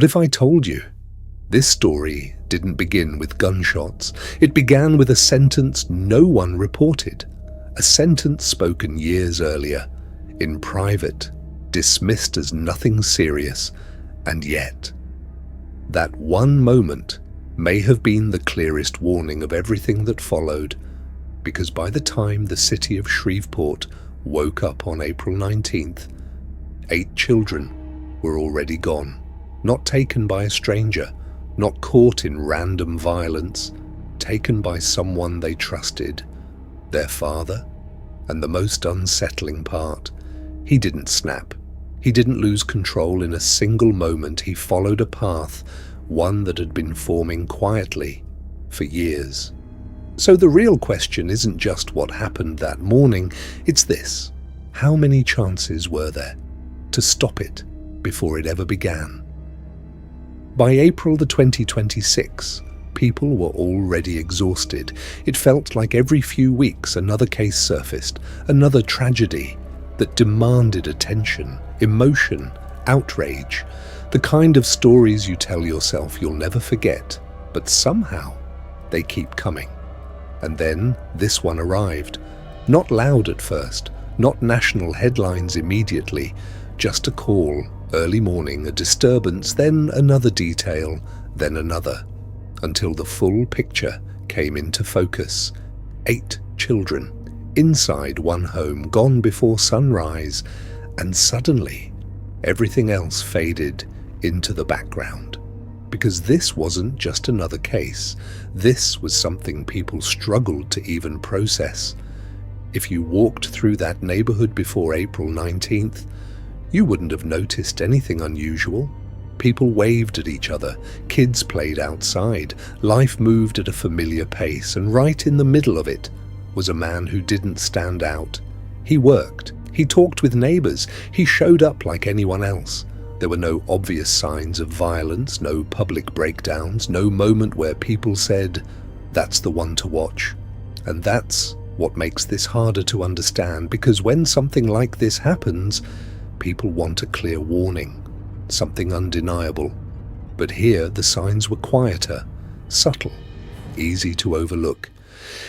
What if I told you? This story didn't begin with gunshots. It began with a sentence no one reported. A sentence spoken years earlier, in private, dismissed as nothing serious, and yet, that one moment may have been the clearest warning of everything that followed, because by the time the city of Shreveport woke up on April 19th, 8 children were already gone, not taken by a stranger, not caught in random violence, taken by someone they trusted, their father. And the most unsettling part, he didn't snap. He didn't lose control in a single moment. He followed a path, one that had been forming quietly for years. So the real question isn't just what happened that morning, it's this: how many chances were there to stop it before it ever began? By April the 2026, people were already exhausted. It felt like every few weeks another case surfaced, another tragedy that demanded attention, emotion, outrage, the kind of stories you tell yourself you'll never forget, but somehow they keep coming. And then this one arrived. Not loud at first, not national headlines immediately, just a call, early morning, a disturbance, then another detail, then another, until the full picture came into focus. 8 children, inside one home, gone before sunrise, and suddenly everything else faded into the background. Because this wasn't just another case. This was something people struggled to even process. If you walked through that neighborhood before April 19th, you wouldn't have noticed anything unusual. People waved at each other, kids played outside, life moved at a familiar pace, and right in the middle of it was a man who didn't stand out. He worked, he talked with neighbors, he showed up like anyone else. There were no obvious signs of violence, no public breakdowns, no moment where people said, "That's the one to watch." And that's what makes this harder to understand, because when something like this happens, people want a clear warning, something undeniable. But here the signs were quieter, subtle, easy to overlook.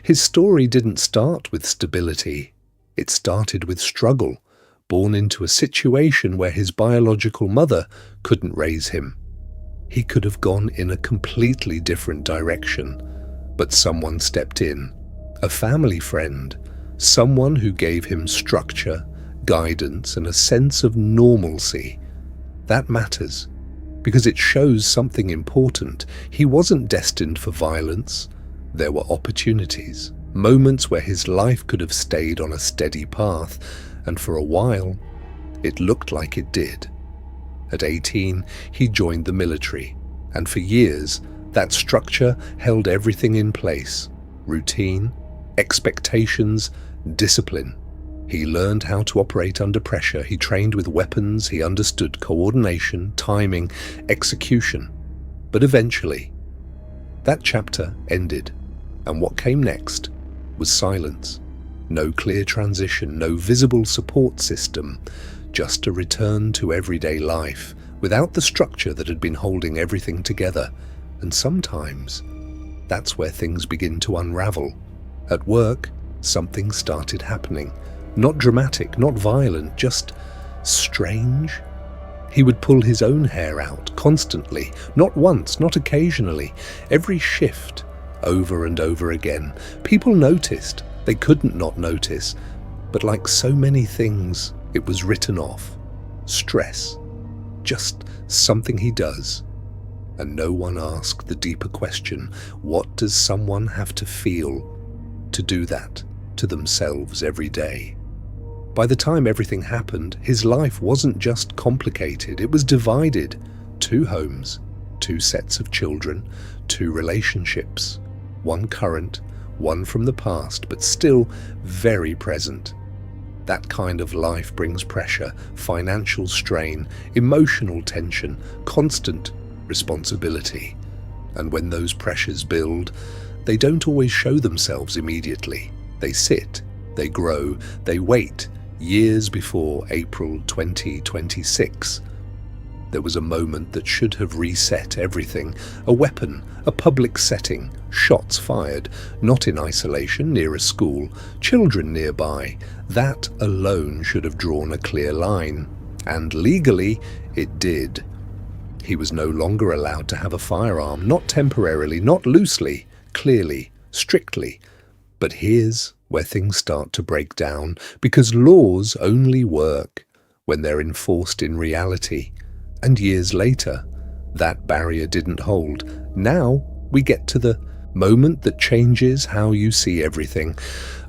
His story didn't start with stability. It started with struggle, born into a situation where his biological mother couldn't raise him. He could have gone in a completely different direction, but someone stepped in, a family friend, someone who gave him structure, guidance, and a sense of normalcy. That matters, because it shows something important. He wasn't destined for violence. There were opportunities, moments where his life could have stayed on a steady path, and for a while, it looked like it did. At 18, he joined the military, and for years, that structure held everything in place: routine, expectations, discipline. He learned how to operate under pressure. He trained with weapons. He understood coordination, timing, execution. But eventually, that chapter ended, and what came next was silence. No clear transition, no visible support system, just a return to everyday life, without the structure that had been holding everything together. And sometimes, that's where things begin to unravel. At work, something started happening. Not dramatic, not violent, just strange. He would pull his own hair out constantly, not once, not occasionally, every shift, over and over again. People noticed. They couldn't not notice. But like so many things, it was written off. Stress. Just something he does. And no one asked the deeper question: what does someone have to feel to do that to themselves every day? By the time everything happened, his life wasn't just complicated, it was divided. 2 homes, 2 sets of children, 2 relationships, one current, one from the past, but still very present. That kind of life brings pressure, financial strain, emotional tension, constant responsibility. And when those pressures build, they don't always show themselves immediately. They sit, they grow, they wait, years before April 2026. There was a moment that should have reset everything. A weapon, a public setting, shots fired, not in isolation near a school, children nearby. That alone should have drawn a clear line. And legally, it did. He was no longer allowed to have a firearm, not temporarily, not loosely, clearly, strictly. But here's where things start to break down, because laws only work when they're enforced in reality. And years later, that barrier didn't hold. Now we get to the moment that changes how you see everything.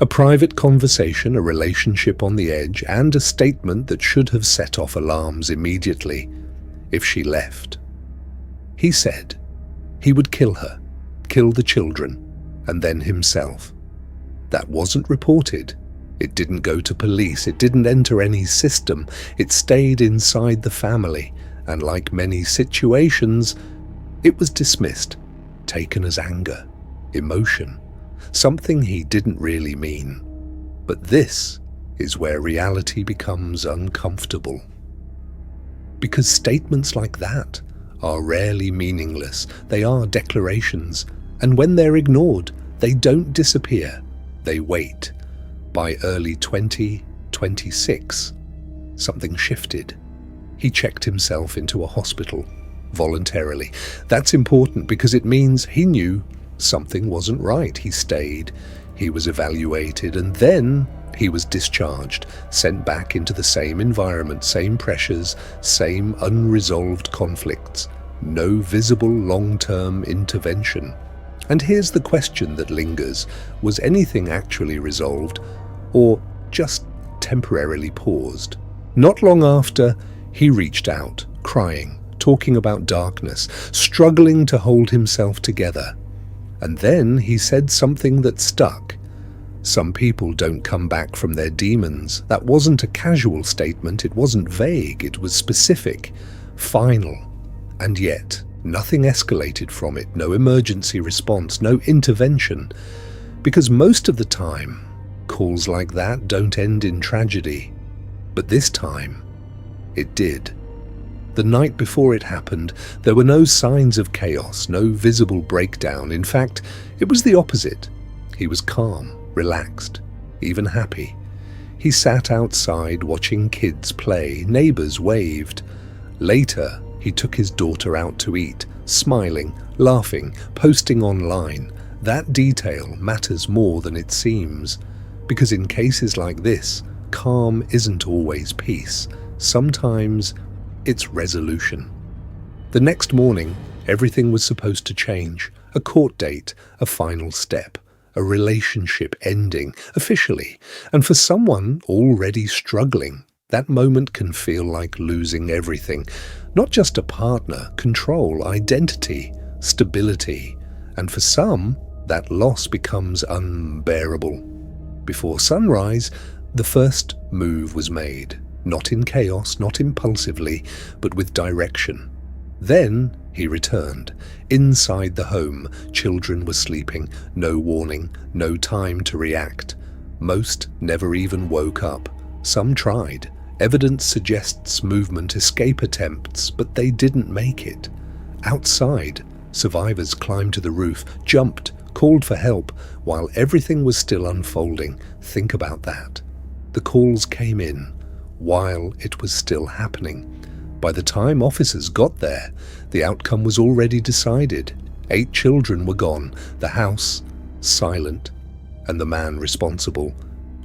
A private conversation, a relationship on the edge, and a statement that should have set off alarms immediately if she left. He said he would kill her, kill the children, and then himself. That wasn't reported. It didn't go to police. It didn't enter any system. It stayed inside the family. And like many situations, it was dismissed, taken as anger, emotion, something he didn't really mean. But this is where reality becomes uncomfortable. Because statements like that are rarely meaningless. They are declarations, and when they're ignored, they don't disappear, they wait. By early 2026, something shifted. He checked himself into a hospital, voluntarily. That's important because it means he knew something wasn't right. He stayed, he was evaluated, and then he was discharged, sent back into the same environment, same pressures, same unresolved conflicts. No visible long-term intervention. And here's the question that lingers. Was anything actually resolved, or just temporarily paused? Not long after, he reached out, crying, talking about darkness, struggling to hold himself together. And then he said something that stuck. Some people don't come back from their demons. That wasn't a casual statement, it wasn't vague, it was specific, final. And yet, nothing escalated from it, no emergency response, no intervention. Because most of the time, calls like that don't end in tragedy. But this time, it did. The night before it happened, there were no signs of chaos, no visible breakdown. In fact, it was the opposite. He was calm, relaxed, even happy. He sat outside watching kids play, neighbors waved. Later, he took his daughter out to eat, smiling, laughing, posting online. That detail matters more than it seems. Because in cases like this, calm isn't always peace. Sometimes it's resolution. The next morning, everything was supposed to change. A court date, a final step, a relationship ending, officially. And for someone already struggling, that moment can feel like losing everything. Not just a partner, control, identity, stability. And for some, that loss becomes unbearable. Before sunrise, the first move was made. Not in chaos, not impulsively, but with direction. Then he returned. Inside the home, children were sleeping. No warning, no time to react. Most never even woke up. Some tried. Evidence suggests movement, escape attempts, but they didn't make it. Outside, survivors climbed to the roof, jumped, called for help, while everything was still unfolding. Think about that. The calls came in while it was still happening. By the time officers got there, the outcome was already decided. 8 children were gone, the house silent, and the man responsible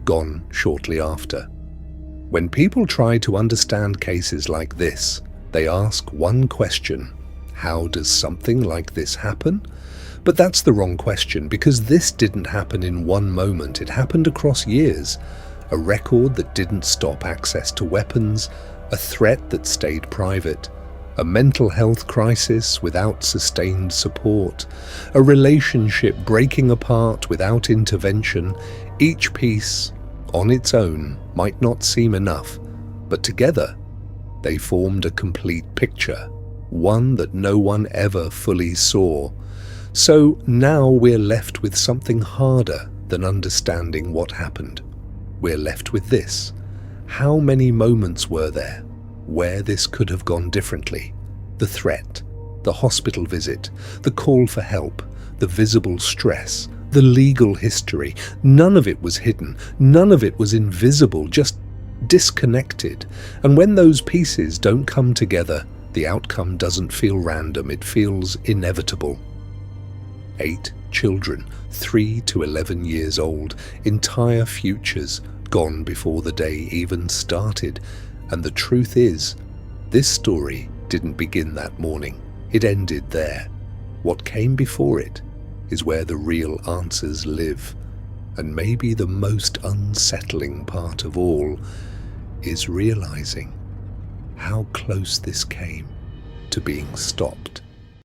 gone shortly after. When people try to understand cases like this, they ask one question: how does something like this happen? But that's the wrong question, because this didn't happen in one moment. It happened across years. A record that didn't stop access to weapons, a threat that stayed private, a mental health crisis without sustained support, a relationship breaking apart without intervention. Each piece, on its own, might not seem enough, but together they formed a complete picture, one that no one ever fully saw. So now we're left with something harder than understanding what happened. We're left with this. How many moments were there? where this could have gone differently. The threat, the hospital visit, the call for help, the visible stress, the legal history. None of it was hidden, none of it was invisible, just disconnected. And when those pieces don't come together, the outcome doesn't feel random, it feels inevitable. 8 children, 3 to 11 years old, entire futures gone before the day even started. And the truth is, this story didn't begin that morning. It ended there. What came before it is where the real answers live. And maybe the most unsettling part of all is realizing how close this came to being stopped.